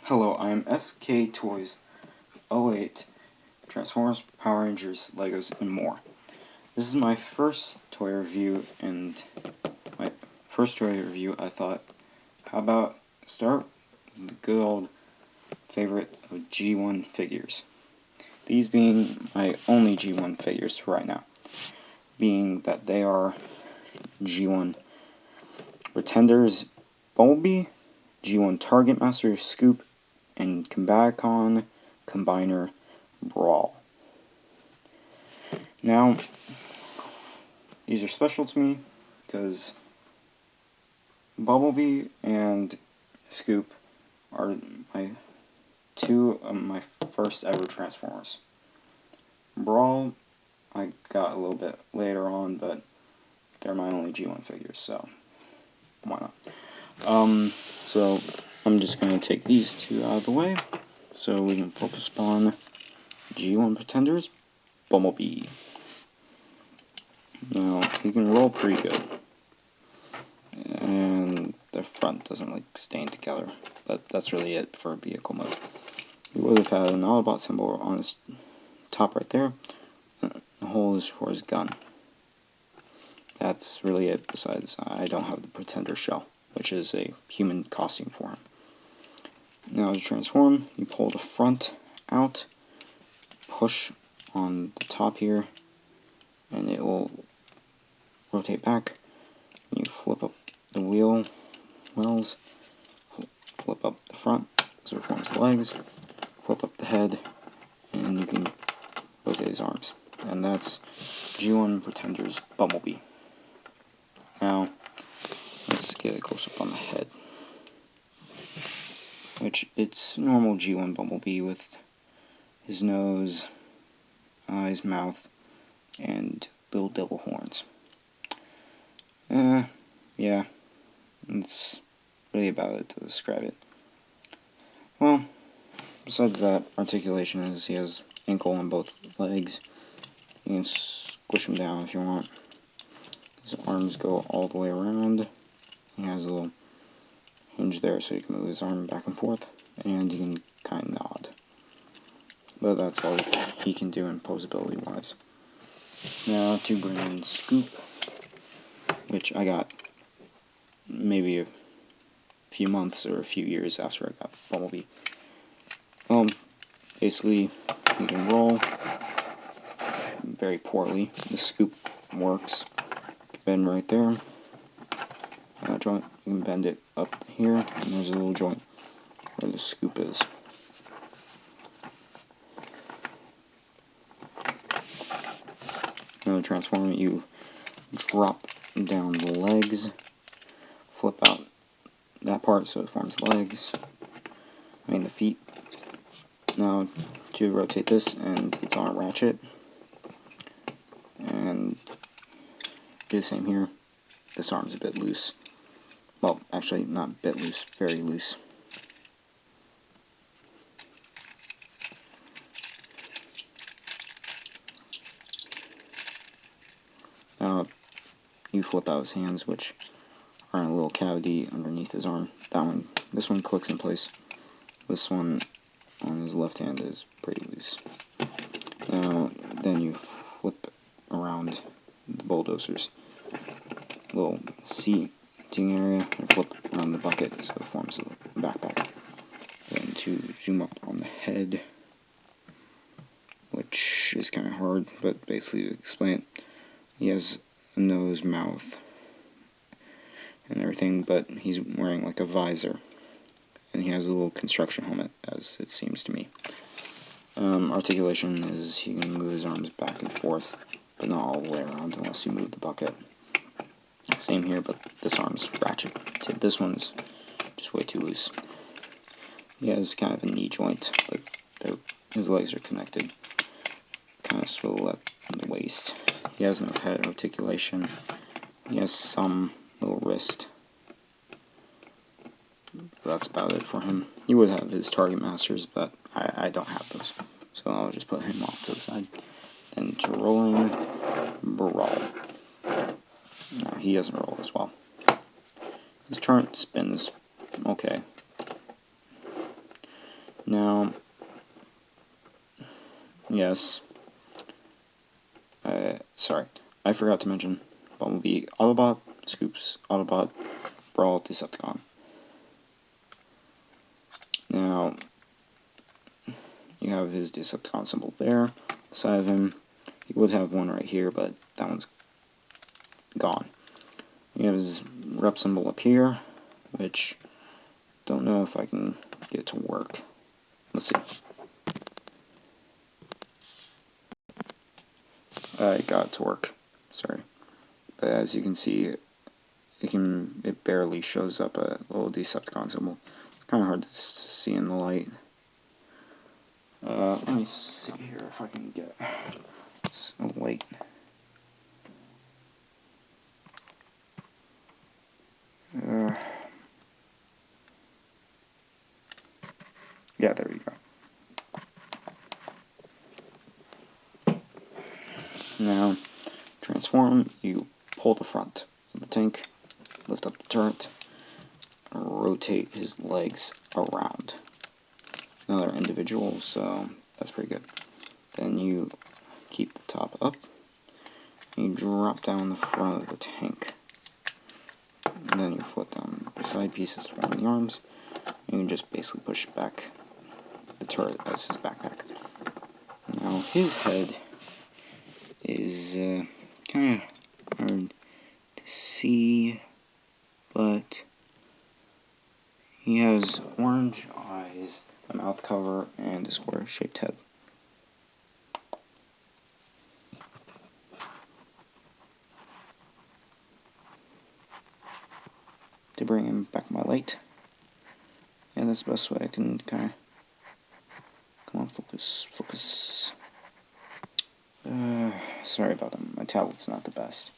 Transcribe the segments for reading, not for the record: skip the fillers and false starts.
Hello, I am SK Toys 08, Transformers, Power Rangers, Legos, and more. This is my first toy review, and I thought, how about start with the good old favorite of G1 figures. These being my only G1 figures for right now, being that they are G1 Pretenders Bumblebee, G1 Target Master Scoop, and combaticon combiner Brawl. Now, these are special to me because Bumblebee and Scoop are two of my first ever Transformers. Brawl I got a little bit later on, but they're my only G1 figures, so why not? So I'm just going to take these two out of the way so we can focus on G1 Pretenders Bumblebee. Now, he can roll pretty good, and the front doesn't like stain together, but that's really it for vehicle mode. He would have had an Autobot symbol on his top right there. The hole is for his gun. That's really it, besides I don't have the Pretender shell, which is a human costume for him. Now to transform, you pull the front out, push on the top here, and it will rotate back. You flip up the wells, flip up the front, so it forms the legs, flip up the head, and you can rotate his arms. And that's G1 Pretenders Bumblebee. Now, let's get a close-up on the head, which it's normal G1 Bumblebee with his nose, eyes, mouth, and little devil horns. Yeah, that's really about it to describe it. Well, besides that, articulation is he has ankle on both legs. You can squish him down if you want. His arms go all the way around. He has a little hinge there so you can move his arm back and forth, and you can kind of nod. But that's all he can do in posability wise. Now to bring in Scoop, which I got maybe a few months or a few years after I got Bumblebee. Basically, you can roll very poorly. The Scoop works. Bend right there. Joint, you can bend it up here, and there's a little joint where the Scoop is. Now to transform it, you drop down the legs, flip out that part so it forms legs, the feet. Now to rotate this, and it's on a ratchet, and do the same here. This arm's a bit loose. Well, actually not a bit loose, very loose. Now you flip out his hands, which are in a little cavity underneath his arm. This one clicks in place. This one on his left hand is pretty loose. Now, then you flip around the bulldozer's little seating area and flip around the bucket so it forms a backpack. Then to zoom up on the head, which is kind of hard, but basically to explain it, he has a nose, mouth, and everything, but he's wearing like a visor, and he has a little construction helmet, as it seems to me. Articulation is he can move his arms back and forth, but not all the way around unless you move the bucket. Same here, but this arm's ratcheted. This one's just way too loose. He has kind of a knee joint, but his legs are connected, kind of swivel at the waist. He has no head articulation. He has some little wrist. That's about it for him. He would have his Target Masters, but I don't have those, so I'll just put him off to the side. Then to rolling, Brawl. No, he doesn't roll as well. His turret spins okay. Now, yes, sorry, I forgot to mention Bumblebee, Autobot, Scoops, Autobot, Brawl, Decepticon. Now, you have his Decepticon symbol there, beside of him. He would have one right here, but that one's gone. You have his rep symbol up here, which don't know if I can get it to work. Let's see. I got it to work. Sorry, but as you can see, it barely shows up a little Decepticon symbol. It's kind of hard to see in the light. Let me see here if I can get some light. Yeah, there we go. Now, transform, you pull the front of the tank, lift up the turret, and rotate his legs around. Now they're individual, so that's pretty good. Then you keep the top up, and you drop down the front of the tank. And then you flip down the side pieces around the arms, and you just basically push back the turret as his backpack. Now his head is kind of hard to see, but he has orange eyes, a mouth cover, and a square-shaped head. To bring him back my light. Yeah, that's the best way I can kind of... Come on, focus, focus. Sorry about them. My tablet's not the best.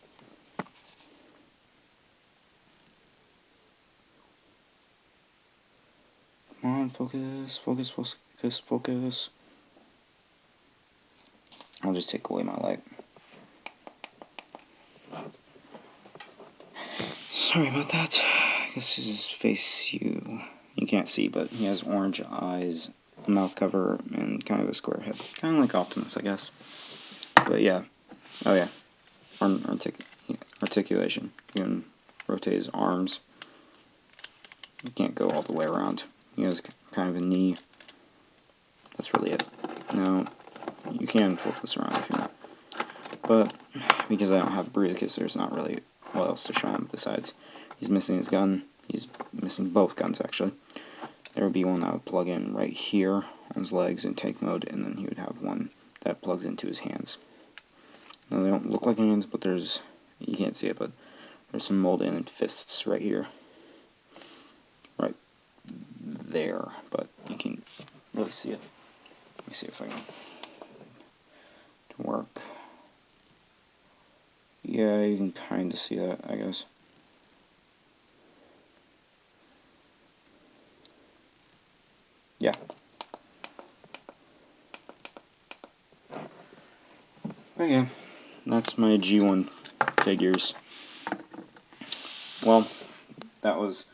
Come on, focus, focus, focus, focus. I'll just take away my light. Sorry about that. I guess his face you can't see, but he has orange eyes, a mouth cover, and kind of a square head. Kind of like Optimus, I guess. But yeah. Oh yeah. Articulation. You can rotate his arms. You can't go all the way around. He has kind of a knee. That's really it. Now, you can flip this around if you want. But, because I don't have Bruticus, there's not really what else to show him besides he's missing his gun. He's missing both guns, actually. There would be one that would plug in right here on his legs in tank mode, and then he would have one that plugs into his hands. Now, they don't look like hands, but there's, you can't see it, but there's some mold-in fists right here. Right there, but you can really see it. Let me see if I can work. Yeah, you can kind of see that, I guess. Yeah. But yeah, that's my G1 figures. Well, that was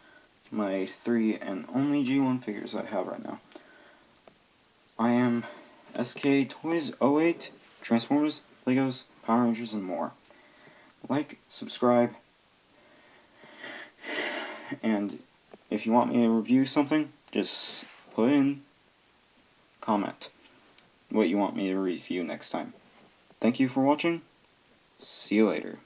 my 3 and only G1 figures I have right now. I am SK Toys 08, Transformers, Legos, Power Rangers, and more. Like, subscribe, and if you want me to review something, just put in comment what you want me to review next time. Thank you for watching. See you later.